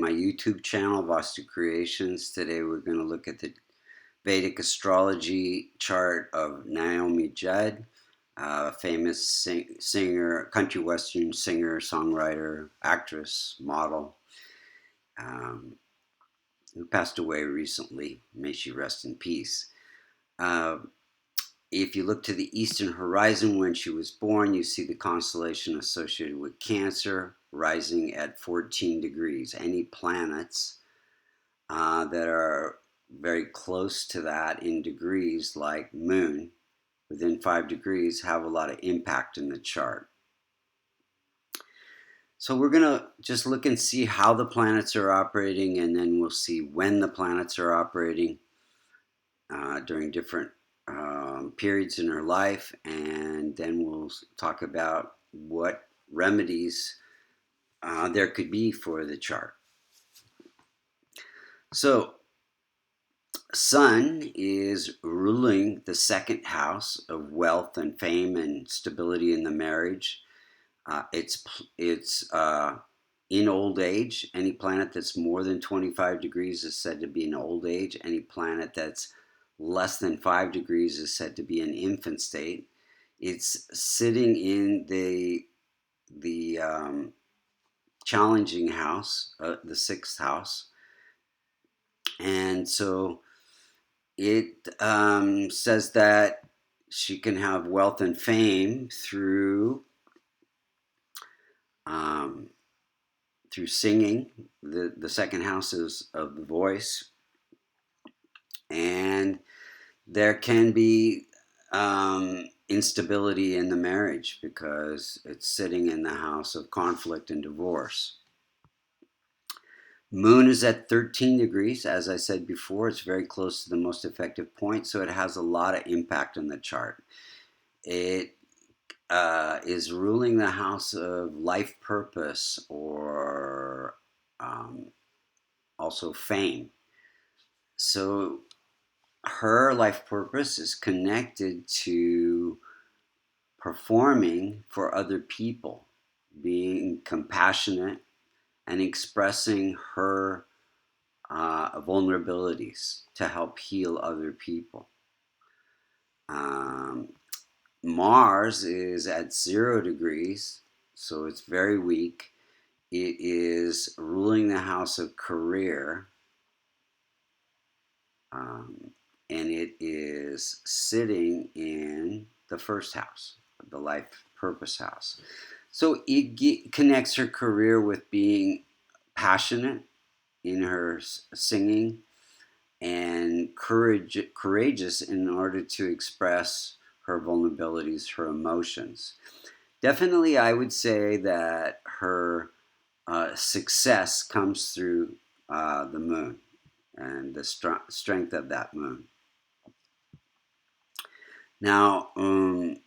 my YouTube channel, Vastu Creations. Today we're going to look at the Vedic Astrology chart of Naomi Judd, a famous singer, country western singer, songwriter, actress, model, who passed away recently. May she rest in peace. If you look to the eastern horizon when she was born, you see the constellation associated with Cancer rising at 14 degrees. Any planets that are very close to that in degrees, like Moon, within 5 degrees, have a lot of impact in the chart. So we're going to just look and see how the planets are operating, and then we'll see when the planets are operating during different periods in her life, and then we'll talk about what remedies there could be for the chart. So Sun is ruling the second house of wealth and fame and stability in the marriage. It's in old age. Any planet that's more than 25 degrees is said to be in old age. Any planet that's less than 5 degrees is said to be in infant state. It's sitting in the challenging house, the sixth house, and so it says that she can have wealth and fame through singing. The second house is of the voice, and there can be instability in the marriage because it's sitting in the house of conflict and divorce. Moon is at 13 degrees. As I said before, it's very close to the most effective point, so it has a lot of impact on the chart. It is ruling the house of life purpose, or also fame. So her life purpose is connected to performing for other people, being compassionate, and expressing her vulnerabilities to help heal other people. Mars is at 0 degrees, so it's very weak. It is ruling the house of career, and it is sitting in the first house, the life purpose house. So it connects her career with being passionate in her singing and courageous in order to express her vulnerabilities, her emotions. Definitely, I would say that her success comes through the moon and the strength of that moon. Now, and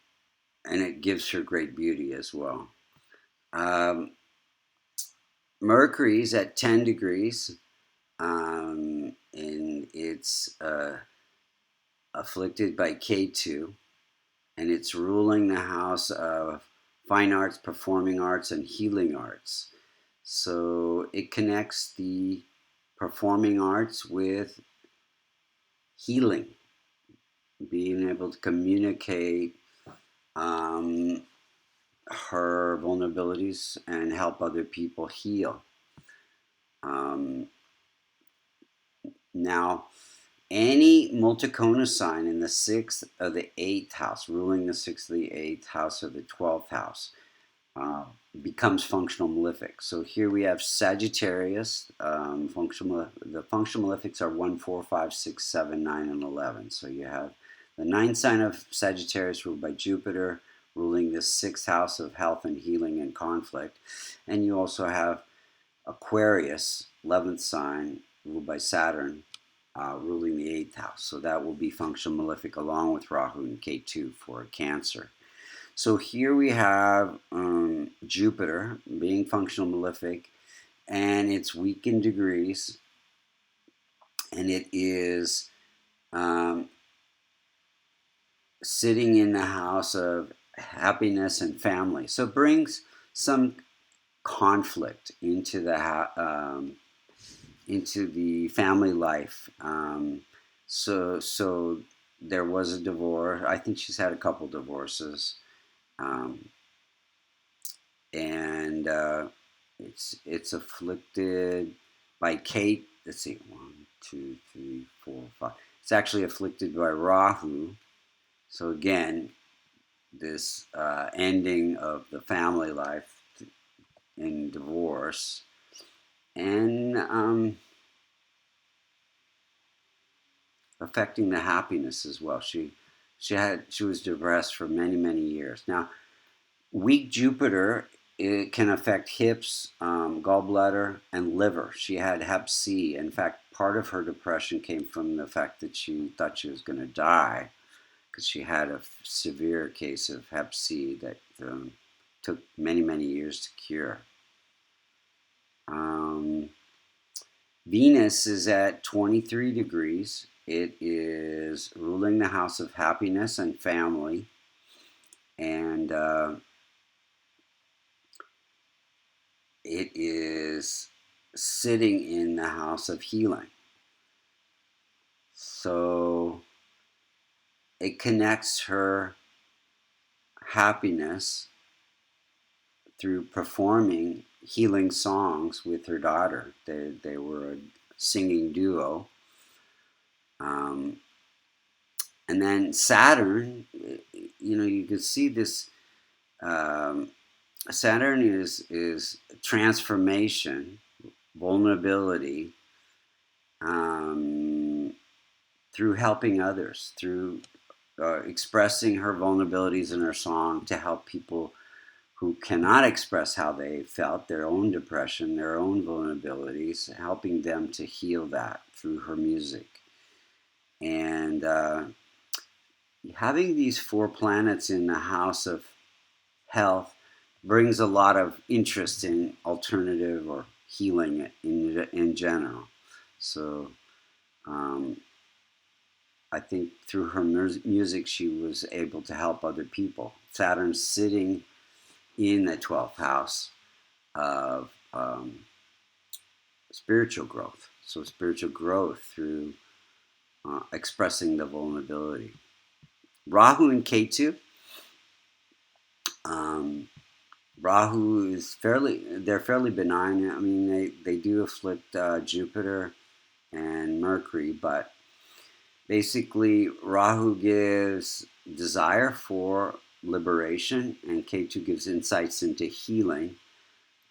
it gives her great beauty as well. Mercury is at 10 degrees, and it's afflicted by K2, and it's ruling the house of fine arts, performing arts, and healing arts. So it connects the performing arts with healing, being able to communicate her vulnerabilities and help other people heal. Now, any multicona sign in the 6th of the 8th house, ruling the 6th of the 8th house or the 12th house, becomes functional malefic. So here we have Sagittarius. The functional malefics are 1, 4, 5, 6, 7, 9, and 11. So you have the 9th sign of Sagittarius ruled by Jupiter, ruling the 6th house of health and healing and conflict. And you also have Aquarius, 11th sign, ruled by Saturn, ruling the 8th house. So that will be functional malefic along with Rahu and K2 for Cancer. So here we have Jupiter being functional malefic, and it's weak in degrees, and it is sitting in the house of happiness and family. So it brings some conflict into the into the family life. So there was a divorce. I think she's had a couple divorces, um, and it's afflicted by Kate. Let's see, 1, 2, 3, 4, 5. It's actually afflicted by Rahu. So again, this ending of the family life in divorce, and affecting the happiness as well. She was depressed for many years. Now, weak Jupiter, it can affect hips, gallbladder, and liver. She had Hep C. In fact, part of her depression came from the fact that she thought she was going to die because she had a severe case of Hep C that took many years to cure. Venus is at 23 degrees. It is ruling the house of happiness and family, and it is sitting in the house of healing. So it connects her happiness through performing healing songs with her daughter. They were a singing duo. And then Saturn, you can see this. Saturn is transformation, vulnerability, through helping others, through expressing her vulnerabilities in her song to help people who cannot express how they felt, their own depression, their own vulnerabilities, helping them to heal that through her music. And having these 4 planets in the house of health brings a lot of interest in alternative or healing in general. So I think through her music, she was able to help other people. Saturn sitting in the 12th house of spiritual growth. So spiritual growth through expressing the vulnerability. Rahu and K2. Rahu is they're fairly benign. I mean, they do afflict Jupiter and Mercury, but basically Rahu gives desire for liberation and K2 gives insights into healing.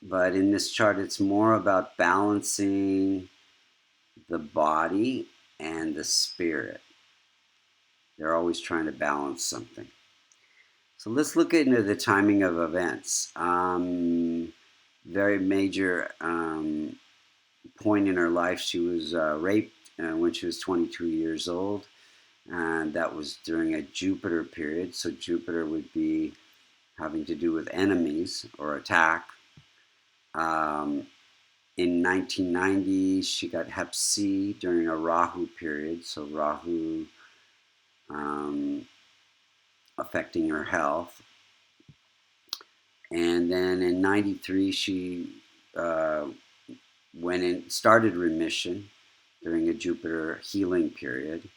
But in this chart, it's more about balancing the body and the spirit. They're always trying to balance something. So let's look into the timing of events. Very major point in her life. She was raped when she was 22 years old. And that was during a Jupiter period. So Jupiter would be having to do with enemies or attack. In 1990, she got Hep C during a Rahu period. So Rahu affecting her health. And then in 93, she started remission during a Jupiter healing period.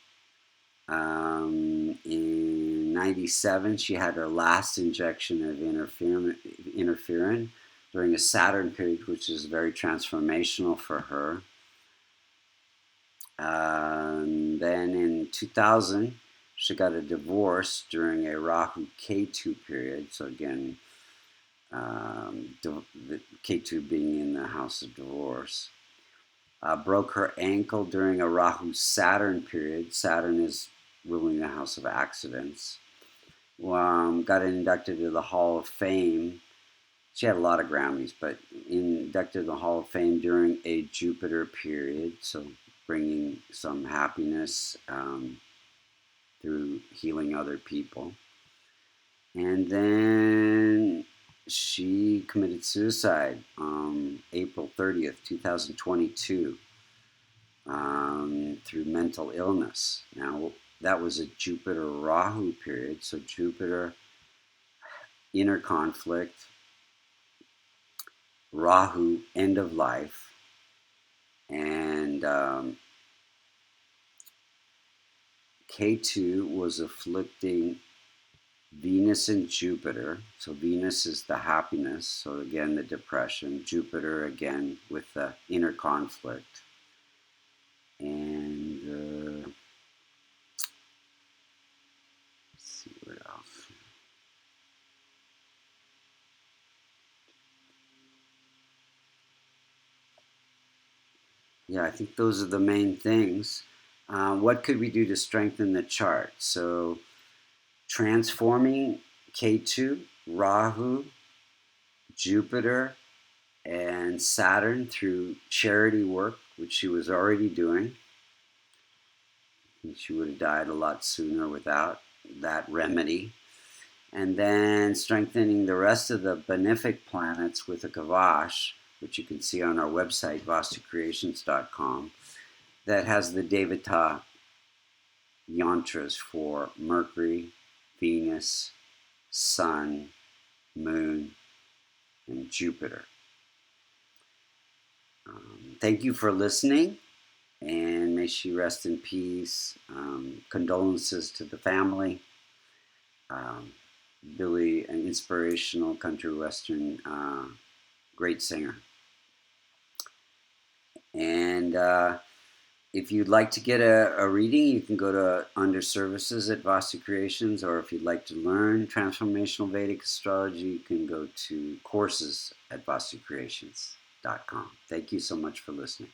In 97, she had her last injection of interferon during a Saturn period, which is very transformational for her. Then in 2000, she got a divorce during a Rahu K2 period. So again, the K2 being in the house of divorce. Broke her ankle during a Rahu Saturn period. Saturn is ruling the house of accidents. Got inducted to the Hall of Fame. She had a lot of Grammys, but inducted to the Hall of Fame during a Jupiter period. So bringing some happiness through healing other people. And then she committed suicide on April 30th, 2022, through mental illness. Now, that was a Jupiter Rahu period. So Jupiter, inner conflict, Rahu, end of life. And K2 was afflicting Venus and Jupiter. So Venus is the happiness. So again, the depression. Jupiter again with the inner conflict. And let's see what else. Yeah, I think those are the main things. What could we do to strengthen the chart? So transforming K2, Rahu, Jupiter, and Saturn through charity work, which she was already doing. She would have died a lot sooner without that remedy. And then strengthening the rest of the benefic planets with a kavash, which you can see on our website, vastucreations.com, that has the Devata yantras for Mercury, Venus, Sun, Moon, and Jupiter. Thank you for listening, and may she rest in peace. Condolences to the family. Billy, an inspirational country western great singer. And if you'd like to get a reading, you can go to under services at Vastu Creations, or if you'd like to learn transformational Vedic astrology, you can go to courses at vastucreations.com. Thank you so much for listening.